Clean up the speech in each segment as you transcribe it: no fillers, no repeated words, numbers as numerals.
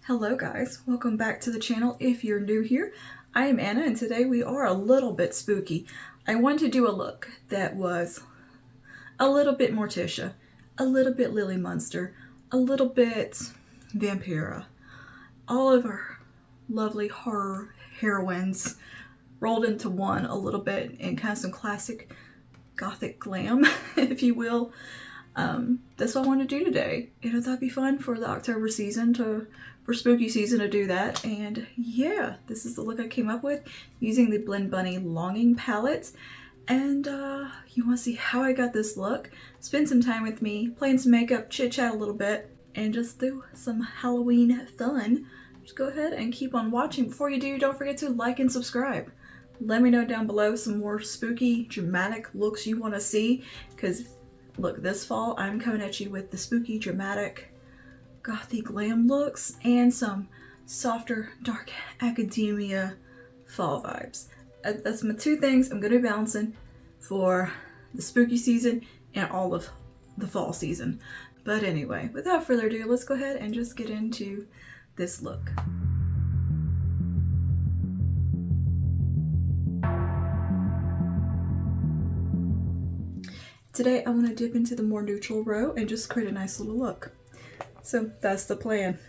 Hello guys, welcome back to the channel. If you're new here, I am Anna and today we are a little bit spooky. I wanted to do a look that was a little bit Morticia, a little bit Lily Munster, a little bit Vampira. All of our lovely horror heroines rolled into one a little bit and kind of some classic gothic glam, if you will. That's what I want to do today. And I thought it'd be fun for the October season for spooky season to do that. And yeah, this is the look I came up with using the Blend Bunny Longing palette. And you want to see how I got this look, spend some time with me, playing some makeup, chit chat a little bit, and just do some Halloween fun. Just go ahead and keep on watching. Before you do, don't forget to like and subscribe. Let me know down below some more spooky, dramatic looks you want to see, because look, this fall I'm coming at you with the spooky, dramatic, gothy glam looks and some softer, dark academia fall vibes. That's my two things I'm going to be balancing for the spooky season and all of the fall season. But anyway, without further ado, let's go ahead and just get into this look. Today I want to dip into the more neutral row and just create a nice little look. So that's the plan.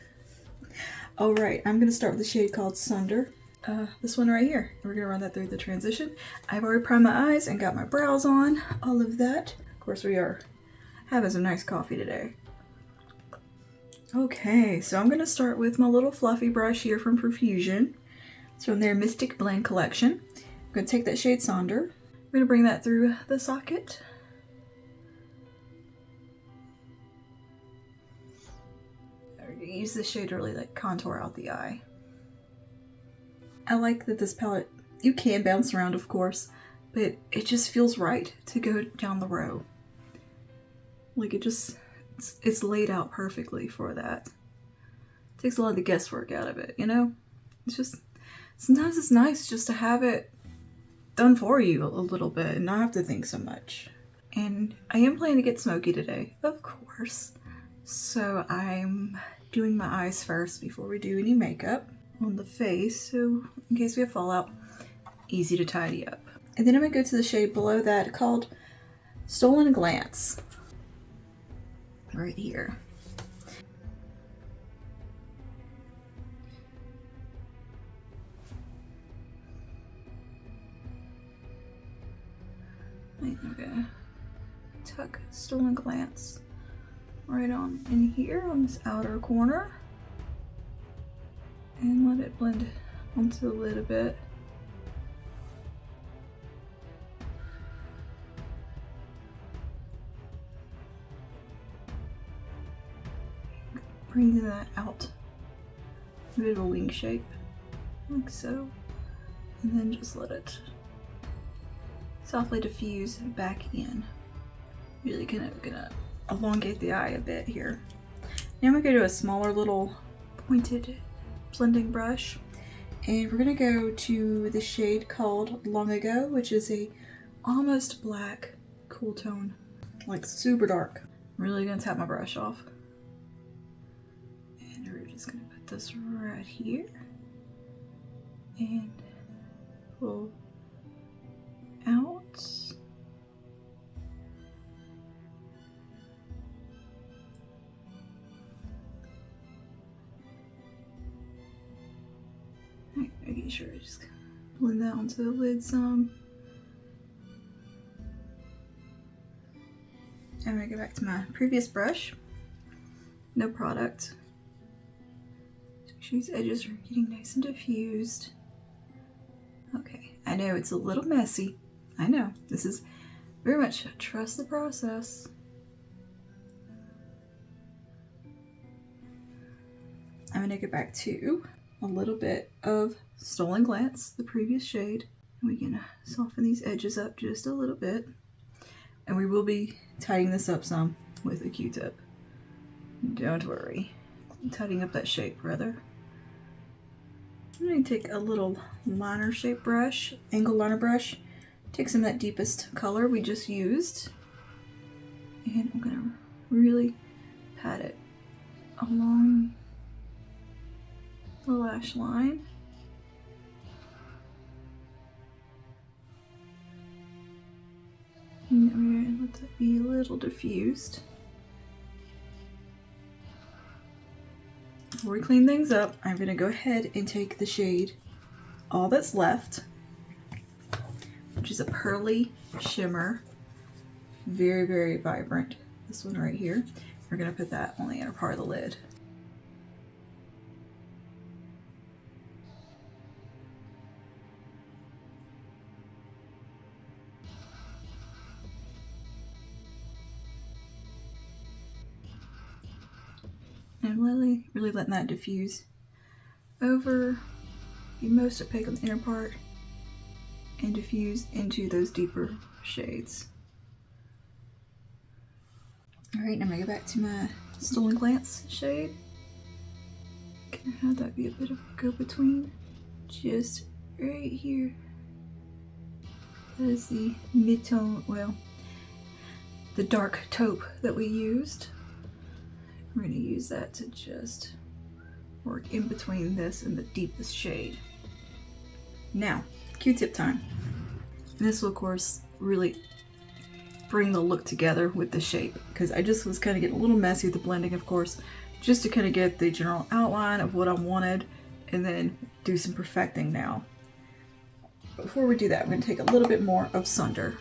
Alright, I'm going to start with the shade called Sunder. This one right here. We're going to run that through the transition. I've already primed my eyes and got my brows on, all of that. Of course we are having some nice coffee today. Okay, so I'm going to start with my little fluffy brush here from Profusion. It's from their Mystic Blend collection. I'm going to take that shade Sunder. I'm going to bring that through the socket. Use this shade to really like contour out the eye. I like that this palette, you can bounce around of course, but it just feels right to go down the row. Like it's laid out perfectly for that. It takes a lot of the guesswork out of it, you know? It's just, sometimes it's nice just to have it done for you a little bit and not have to think so much. And I am planning to get smoky today, of course. So I'm doing my eyes first before we do any makeup on the face, so in case we have fallout, easy to tidy up. And then I'm going to go to the shade below that called Stolen Glance, right here. I'm going to tuck Stolen Glance right on in here on this outer corner and let it blend onto the lid a bit. Bring that out, a bit of a wing shape, like so, and then just let it softly diffuse back in. Really gonna elongate the eye a bit here. Now I'm gonna go to a smaller little pointed blending brush, and we're gonna go to the shade called Long Ago, which is a almost black cool tone, like super dark. I'm really gonna tap my brush off, and we're just gonna put this right here and pull out. Making sure I just blend that onto the lid some. I'm gonna go back to my previous brush. No product. Make sure these edges are getting nice and diffused. Okay, I know it's a little messy. I know, this is very much trust the process. I'm gonna go back to a little bit of Stolen Glance, the previous shade. And we can soften these edges up just a little bit. And we will be tidying this up some with a Q-tip. Don't worry. Tidying up that shape, rather. I'm going to take a little liner shape brush, angle liner brush. Take some of that deepest color we just used. And I'm going to really pat it along the lash line. And I'm going to let that be a little diffused. Before we clean things up, I'm going to go ahead and take the shade All That's Left, which is a pearly shimmer. Very, very vibrant. This one right here. We're going to put that on the inner part of the lid. And really letting that diffuse over, be most opaque on the inner part, and diffuse into those deeper shades. Alright, I'm gonna go back to my Stolen Glance shade. Gonna have that be a bit of a go-between, just right here. That is the mid-tone, well, the dark taupe that we used. We're going to use that to just work in between this and the deepest shade. Now, Q-tip time. And this will, of course, really bring the look together with the shape, because I just was kind of getting a little messy with the blending, of course, just to kind of get the general outline of what I wanted and then do some perfecting now. Before we do that, I'm going to take a little bit more of Sunder.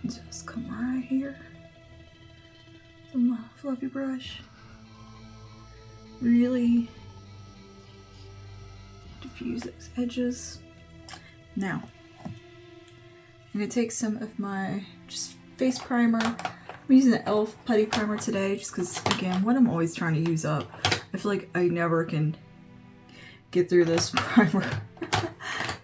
Just come right here. My fluffy brush. Really diffuse those edges. Now, I'm going to take some of my just face primer. I'm using the e.l.f. Putty Primer today just because, again, what I'm always trying to use up. I feel like I never can get through this primer.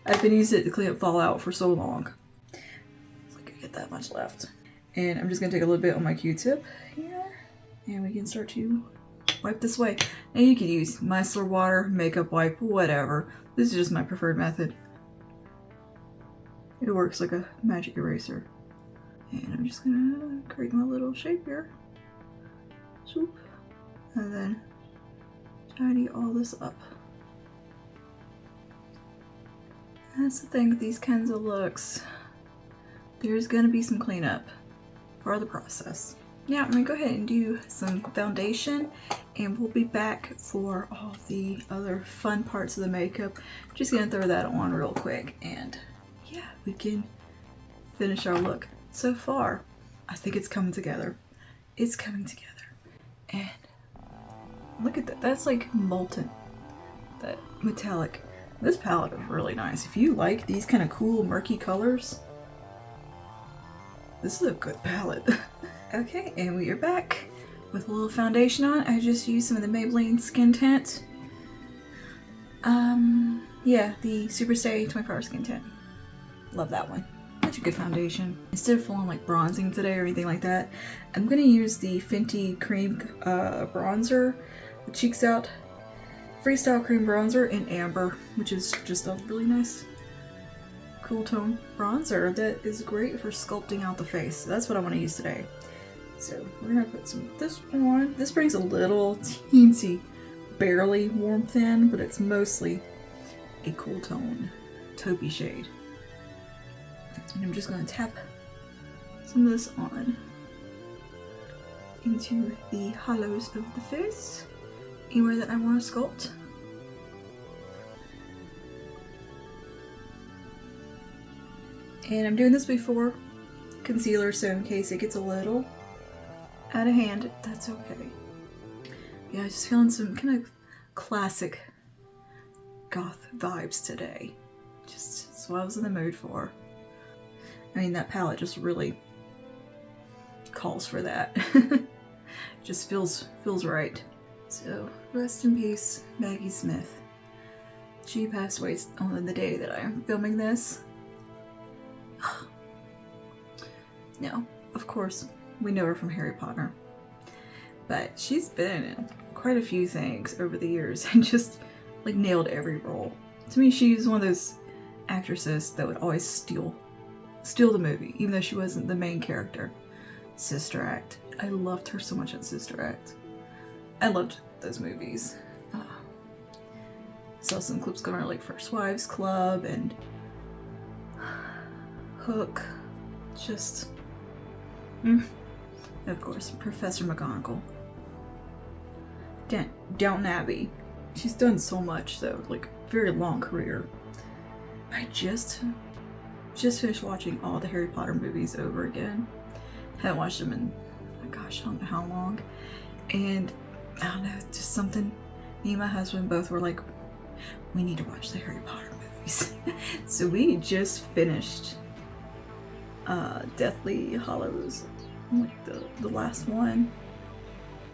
I've been using it to clean up fallout for so long. It's like I get that much left. And I'm just going to take a little bit on my Q-tip here. And we can start to wipe this way. And you can use micellar water, makeup wipe, whatever. This is just my preferred method. It works like a magic eraser. And I'm just going to create my little shape here. Swoop. And then tidy all this up. That's the thing with these kinds of looks. There's going to be some cleanup for the process. Now I'm going to go ahead and do some foundation, and we'll be back for all the other fun parts of the makeup. Just going to throw that on real quick, and yeah, we can finish our look. So far, I think it's coming together. It's coming together. And look at that. That's like molten. That metallic. This palette is really nice. If you like these kind of cool murky colors, this is a good palette. Okay, and we are back with a little foundation on. I just used some of the Maybelline Skin Tint. Yeah, the Superstay 24-Hour Skin Tint. Love that one. Such a good foundation. Instead of full on like bronzing today or anything like that, I'm gonna use the Fenty Cream bronzer, the Cheeks Out Freestyle Cream Bronzer in Amber, which is just a really nice cool tone bronzer that is great for sculpting out the face. So that's what I want to use today. So we're gonna put some of this on. This brings a little teensy, barely warmth in, but it's mostly a cool tone, taupey shade. And I'm just gonna tap some of this on into the hollows of the face, anywhere that I want to sculpt. And I'm doing this before concealer, so in case it gets a little out of hand, that's okay. Yeah, just feeling some kind of classic goth vibes today. Just that's what I was in the mood for. I mean, that palette just really calls for that. Just feels right. So, rest in peace, Maggie Smith. She passed away on the day that I am filming this. No, of course, we know her from Harry Potter. But she's been in quite a few things over the years and just like nailed every role. To me, she's one of those actresses that would always steal the movie, even though she wasn't the main character. Sister Act. I loved her so much in Sister Act. I loved those movies. Saw some clips going on like First Wives Club and Hook. Just, of course, Professor McGonagall. Downton Abbey. She's done so much though, like very long career. I just finished watching all the Harry Potter movies over again. Haven't watched them in, gosh, I don't know how long. And I don't know, just something, me and my husband both were like, we need to watch the Harry Potter movies. So we just finished Deathly Hallows, like the last one,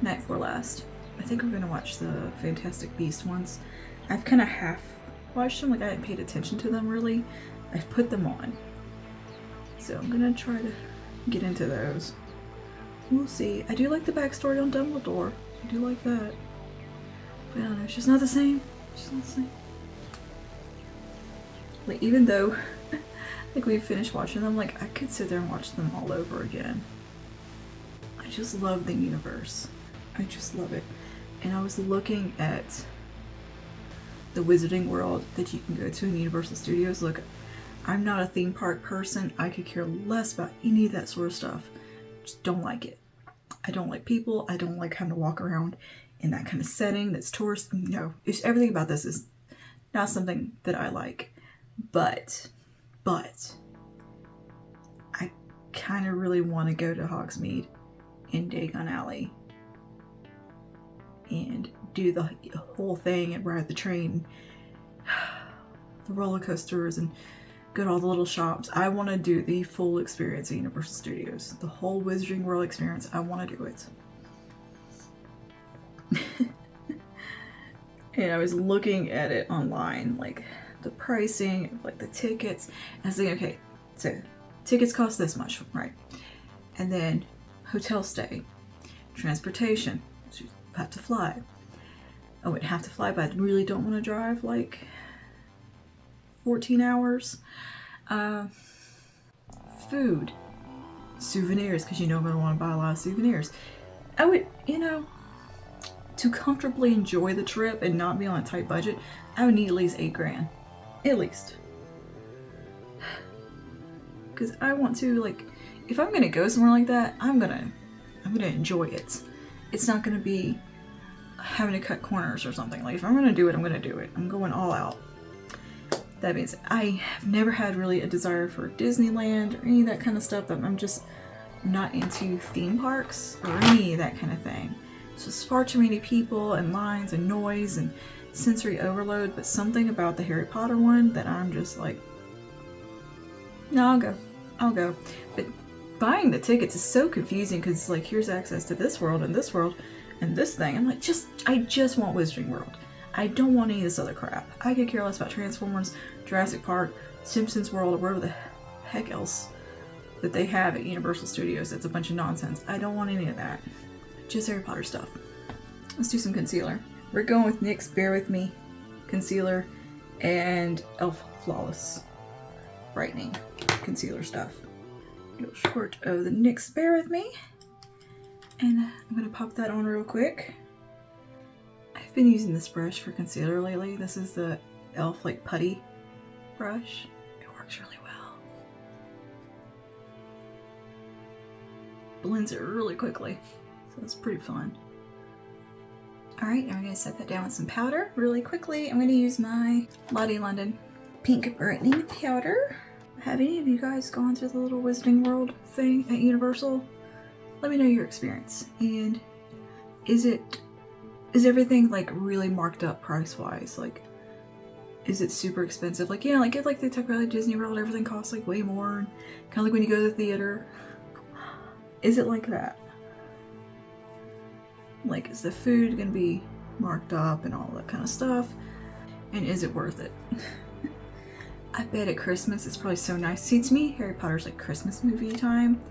night before last. I think we're gonna watch the Fantastic Beasts ones. I've kind of half watched them, like I hadn't paid attention to them really. I've put them on. So I'm gonna try to get into those. We'll see. I do like the backstory on Dumbledore. I do like that. But I don't know, it's just not the same. It's just not the same. Like even though like we finished watching them, like I could sit there and watch them all over again. I just love the universe. I just love it. And I was looking at the Wizarding World that you can go to in Universal Studios. Look, I'm not a theme park person. I could care less about any of that sort of stuff. Just don't like it. I don't like people. I don't like having to walk around in that kind of setting that's tourist. No, everything about this is not something that I like. But I kind of really want to go to Hogsmeade and Diagon Alley and do the whole thing and ride the train, the roller coasters, and go to all the little shops. I want to do the full experience at Universal Studios. The whole Wizarding World experience. I want to do it. And I was looking at it online, like the pricing, like the tickets, and I was thinking, okay, so tickets cost this much, right? And then hotel stay, transportation, so you have to fly. I would have to fly, but I really don't want to drive like 14 hours. Food, souvenirs, because you know I'm going to want to buy a lot of souvenirs. I would, to comfortably enjoy the trip and not be on a tight budget, I would need at least $8,000. At least. Because I want to, like, if I'm going to go somewhere like that, I'm gonna enjoy it. It's not going to be having to cut corners or something. Like, if I'm going to do it, I'm going to do it. I'm going all out. That means I have never had really a desire for Disneyland or any of that kind of stuff. I'm just not into theme parks or any of that kind of thing. It's just far too many people and lines and noise and sensory overload. But something about the Harry Potter one that I'm just like, no, I'll go. But buying the tickets is so confusing because it's like, here's access to this world and this world and this thing. I'm like, I just want Wizarding World. I don't want any of this other crap. I could care less about Transformers, Jurassic Park, Simpsons World, or whatever the heck else that they have at Universal Studios. It's a bunch of nonsense. I don't want any of that. Just Harry Potter stuff. Let's do some concealer. We're going with NYX Bear With Me concealer and e.l.f. Flawless Brightening concealer stuff. Do a squirt of the NYX Bear With Me. And I'm going to pop that on real quick. I've been using this brush for concealer lately. This is the e.l.f. like putty brush. It works really well. Blends it really quickly. So it's pretty fun. Alright, now we're going to set that down with some powder really quickly. I'm going to use my Lottie London Pink Brightening Powder. Have any of you guys gone to the little Wizarding World thing at Universal? Let me know your experience. And is everything like really marked up price-wise? Like, is it super expensive? Like, yeah, like get like they talk about like Disney World, everything costs like way more. Kind of like when you go to the theater. Is it like that? Like, is the food gonna be marked up and all that kind of stuff? And is it worth it? I bet at Christmas it's probably so nice. See, to me, Harry Potter's like Christmas movie time.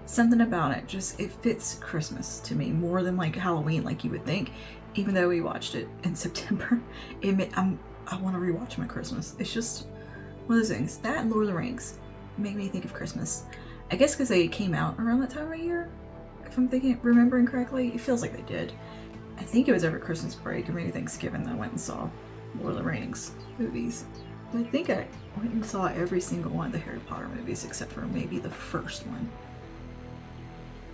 Something about it, just it fits Christmas to me more than like Halloween, like you would think. Even though we watched it in September, I want to rewatch my Christmas. It's just one of those things. That and Lord of the Rings make me think of Christmas. I guess because they came out around that time of year. If I'm remembering correctly, it feels like they did. I think it was over Christmas break or maybe Thanksgiving that I went and saw Lord of the Rings movies. But I think I went and saw every single one of the Harry Potter movies except for maybe the first one.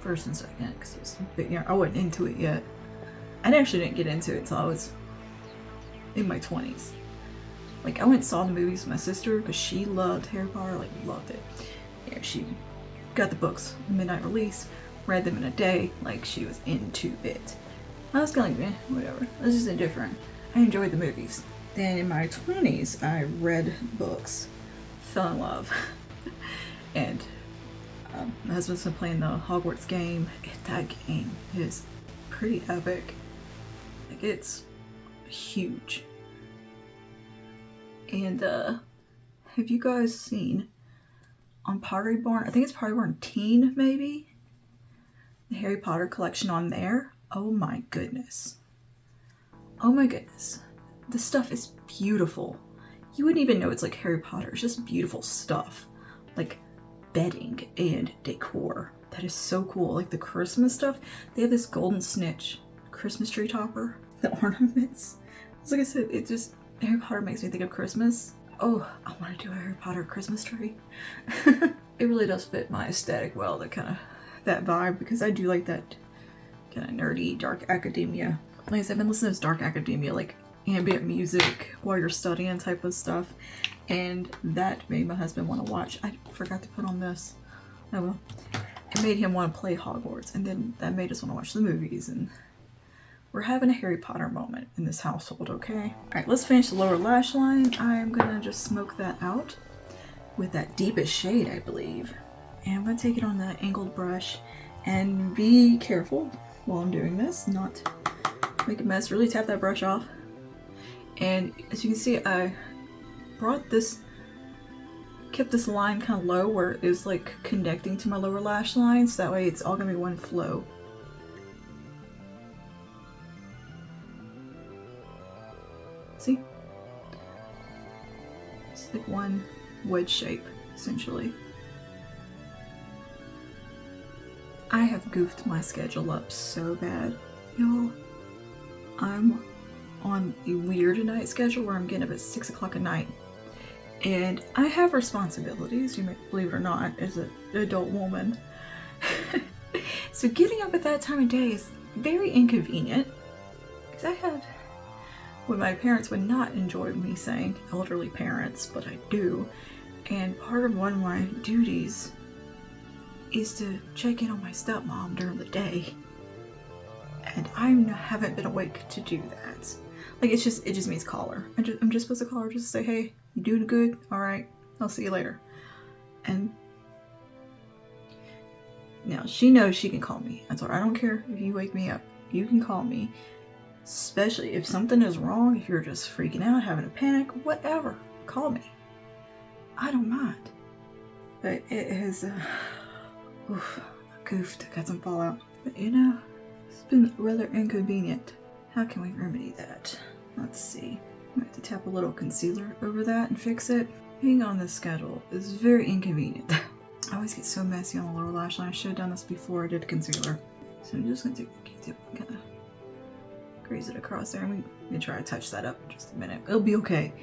First and second, because it was a bit, I wasn't into it yet. I actually didn't get into it until I was in my 20s. Like, I went and saw the movies with my sister because she loved Harry Potter, like, loved it. Yeah, she got the books, midnight release, read them in a day, like, she was into it. I was kind of like, whatever. I was just indifferent. I enjoyed the movies. Then in my 20s, I read books, fell in love, and my husband's been playing the Hogwarts game. That game is pretty epic. Like, it's huge. And have you guys seen on Pottery Barn, I think it's Pottery Barn Teen maybe, the Harry Potter collection on there? Oh my goodness. Oh my goodness. This stuff is beautiful. You wouldn't even know it's like Harry Potter. It's just beautiful stuff. Like bedding and decor. That is so cool. Like the Christmas stuff. They have this golden snitch Christmas tree topper. The ornaments. Like I said, it just, Harry Potter makes me think of Christmas. Oh, I want to do a Harry Potter Christmas tree. It really does fit my aesthetic well, that vibe, because I do like that kind of nerdy, dark academia. Like I said, I've been listening to this dark academia, like ambient music while you're studying type of stuff, and that made my husband want to watch. I forgot to put on this. Oh well. It made him want to play Hogwarts, and then that made us want to watch the movies, and we're having a Harry Potter moment in this household, okay? Alright, let's finish the lower lash line. I'm gonna just smoke that out with that deepest shade, I believe. And I'm gonna take it on the angled brush and be careful while I'm doing this, not make a mess. Really tap that brush off. And as you can see, I kept this line kind of low where it was like connecting to my lower lash line, so that way it's all gonna be one flow. See? It's like one wedge shape, essentially. I have goofed my schedule up so bad, y'all. I'm on a weird night schedule where I'm getting up at 6 o'clock at night. And I have responsibilities, you may believe it or not, as an adult woman. So getting up at that time of day is very inconvenient. Because I have what my parents would not enjoy me saying, elderly parents, but I do. And part of one of my duties is to check in on my stepmom during the day. And I haven't been awake to do that. Like, it just means call her. I'm just supposed to call her just to say, hey, you doing good? Alright, I'll see you later. And now she knows she can call me. I told her, I don't care if you wake me up. You can call me. Especially if something is wrong, if you're just freaking out, having a panic, whatever, call me. I don't mind. But it has, goofed, got some fallout. But you know, it's been rather inconvenient. How can we remedy that? Let's see. I have to tap a little concealer over that and fix it. Being on this schedule is very inconvenient. I always get so messy on the lower lash line. I should have done this before I did concealer. So I'm just gonna take the Q-tip and kind of graze it across there, and we can try to touch that up in just a minute. It'll be okay.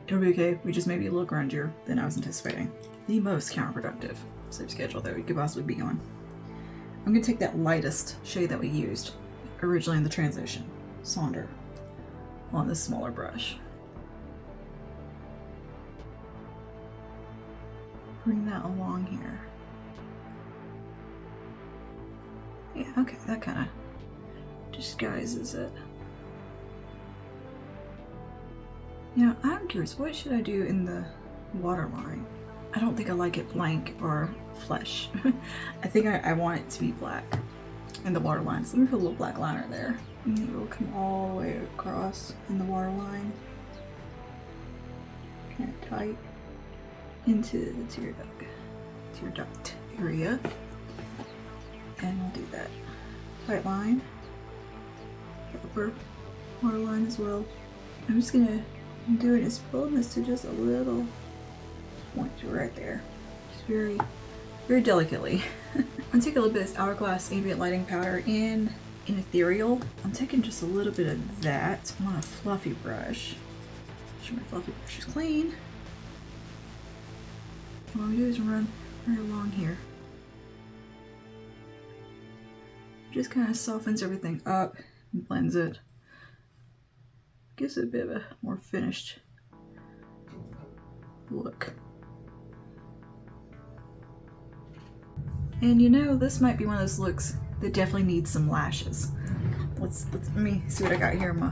It'll be okay. We just may be a little grungier than I was anticipating. The most counterproductive sleep schedule that we could possibly be on. I'm gonna take that lightest shade that we used originally in the transition, Sonder, on this smaller brush. Bring that along here. Yeah, okay, that kind of disguises it. Now, I'm curious, what should I do in the waterline? I don't think I like it blank or flesh. I think I want it to be black in the waterline. So let me put a little black liner there. And it will come all the way across in the waterline. Kind of tight into the tear duct area. And we'll do that white line, the upper waterline as well. I'm just gonna do it as boldness to just a little point right there. Just very, very delicately. I'm gonna take a little bit of this Hourglass Ambient Lighting Powder in in ethereal. I'm taking just a little bit of that on a fluffy brush. Make sure my fluffy brush is clean. And what we do is run right along here. Just kind of softens everything up and blends it. Gives it a bit of a more finished look. And you know, this might be one of those looks that definitely needs some lashes. Let me see what I got here in my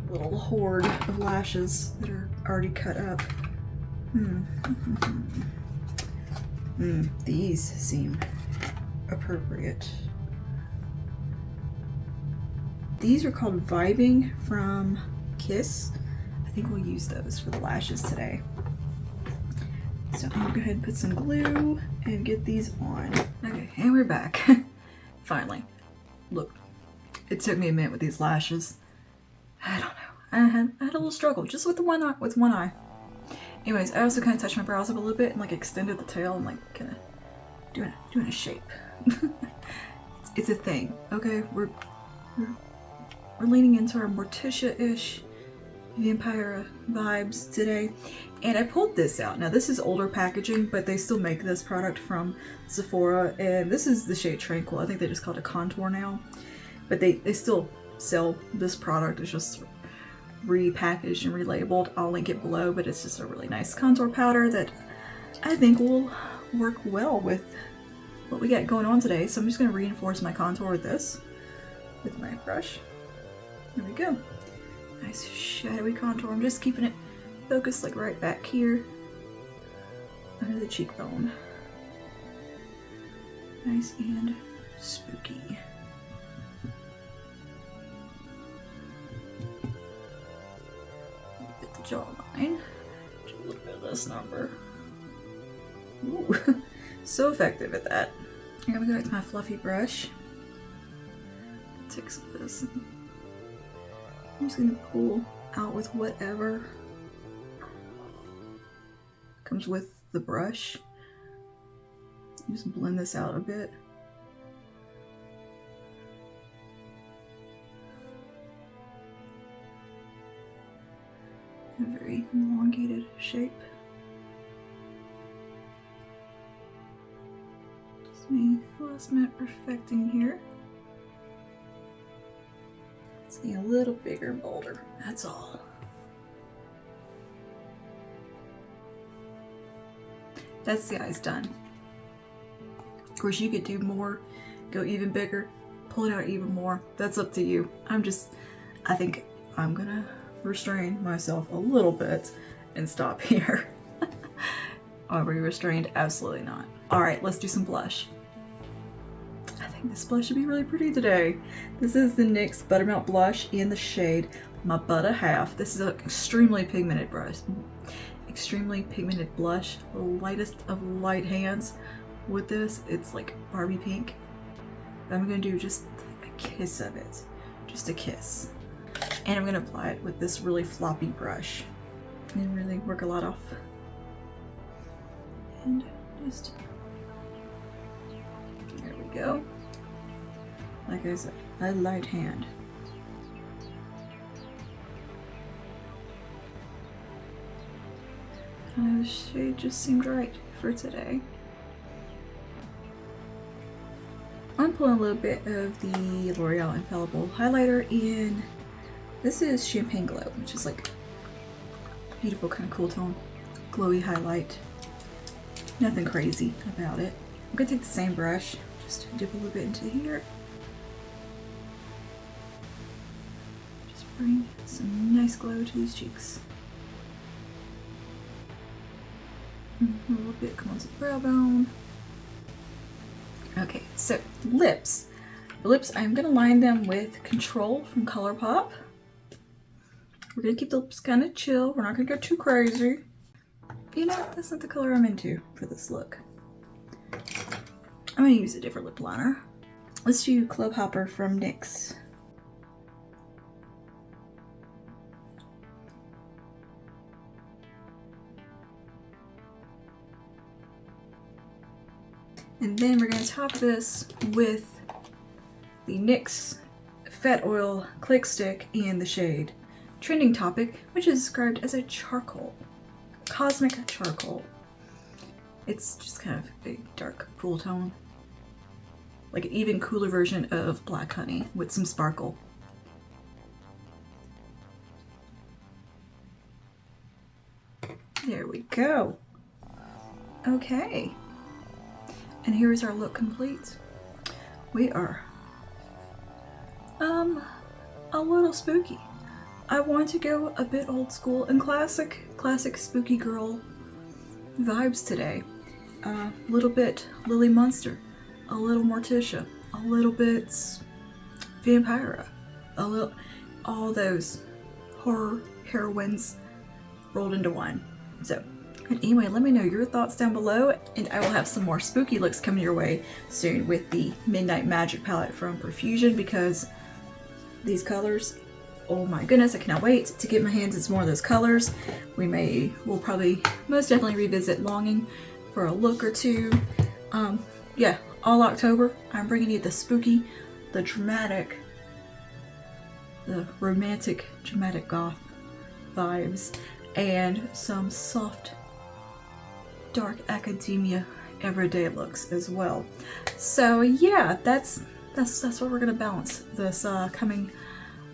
little hoard of lashes that are already cut up. These seem appropriate. These are called Vibing from Kiss. I think we'll use those for the lashes today. So I'm gonna go ahead and put some glue and get these on. Okay, and we're back. Finally. Look, it took me a minute with these lashes. I don't know. I had a little struggle just with one eye. Anyways, I also kind of touched my brows up a little bit and like extended the tail and like kind of doing a shape. it's a thing. Okay, we're leaning into our Morticia-ish vampire vibes today. And I pulled this out. Now this is older packaging, but they still make this product from Sephora, and this is the shade Tranquil. I think they just call it a contour now, but they still sell this product. It's just repackaged and relabeled. I'll link it below, but it's just a really nice contour powder that I think will work well with what we got going on today. So I'm just going to reinforce my contour with this, with my brush. There we go. Nice shadowy contour. I'm just keeping it focused like right back here under the cheekbone. Nice and spooky. Get the jawline. Do a little bit of this number. Ooh, so effective at that. I'm gonna go with my fluffy brush. Take some of this. I'm just gonna pull out with whatever comes with the brush. Just blend this out a bit. A very elongated shape. Just me last minute perfecting here. See, a little bigger, bolder. That's all. That's the eyes done. Of course, you could do more, go even bigger, pull it out even more. That's up to you. I think I'm gonna restrain myself a little bit and stop here. Are we restrained? Absolutely not. All right, let's do some blush. I think this blush should be really pretty today. This is the NYX Buttermilk Blush in the shade My Butter Half. This is an extremely pigmented brush. Extremely pigmented blush, the lightest of light hands. With this, it's like Barbie pink. But I'm gonna do just a kiss of it, just a kiss. And I'm gonna apply it with this really floppy brush and really work a lot off. And just, there we go. Like I said, a light hand. The shade just seemed right for today. I'm pulling a little bit of the L'Oreal Infallible highlighter in. This is Champagne Glow, which is like beautiful kind of cool tone, glowy highlight. Nothing crazy about it. I'm gonna take the same brush, just dip a little bit into here. Just bring some nice glow to these cheeks. A little bit comes with brow bone. Okay, so lips. The lips, I'm gonna line them with Control from ColourPop. We're gonna keep the lips kind of chill. We're not gonna go too crazy. You know, that's not the color I'm into for this look. I'm gonna use a different lip liner. Let's do Club Hopper from NYX. And then we're going to top this with the the NYX Fat Oil Click Stick in the shade Trending Topic, which is described as a charcoal. Cosmic charcoal. It's just kind of a dark, cool tone. Like an even cooler version of Black Honey with some sparkle. There we go. Okay. And here's our look complete. We are a little spooky. I want to go a bit old school and classic spooky girl vibes today. A little bit Lily Munster, a little Morticia, a little bit Vampira, a little, all those horror heroines rolled into one. So, and anyway, let me know your thoughts down below, and I will have some more spooky looks coming your way soon with the Midnight Magic palette from Profusion, because these colors, oh my goodness, I cannot wait to get my hands on some more of those colors. We'll probably most definitely revisit Longing for a look or two. Yeah, all October, I'm bringing you the spooky, the dramatic, the romantic, dramatic goth vibes, and some soft, dark academia everyday looks as well. So yeah, that's what we're gonna balance this coming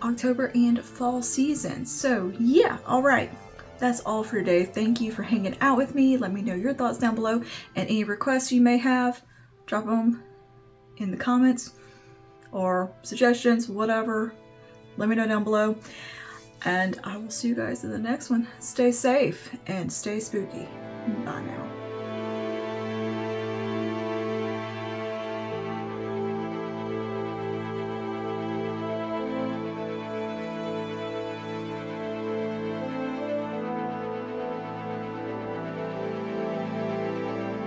October and fall season. So yeah, all right, that's all for today. Thank you for hanging out with me. Let me know your thoughts down below, and any requests you may have, drop them in the comments or suggestions, whatever. Let me know down below, and I will see you guys in the next one. Stay safe and stay spooky. Bye now.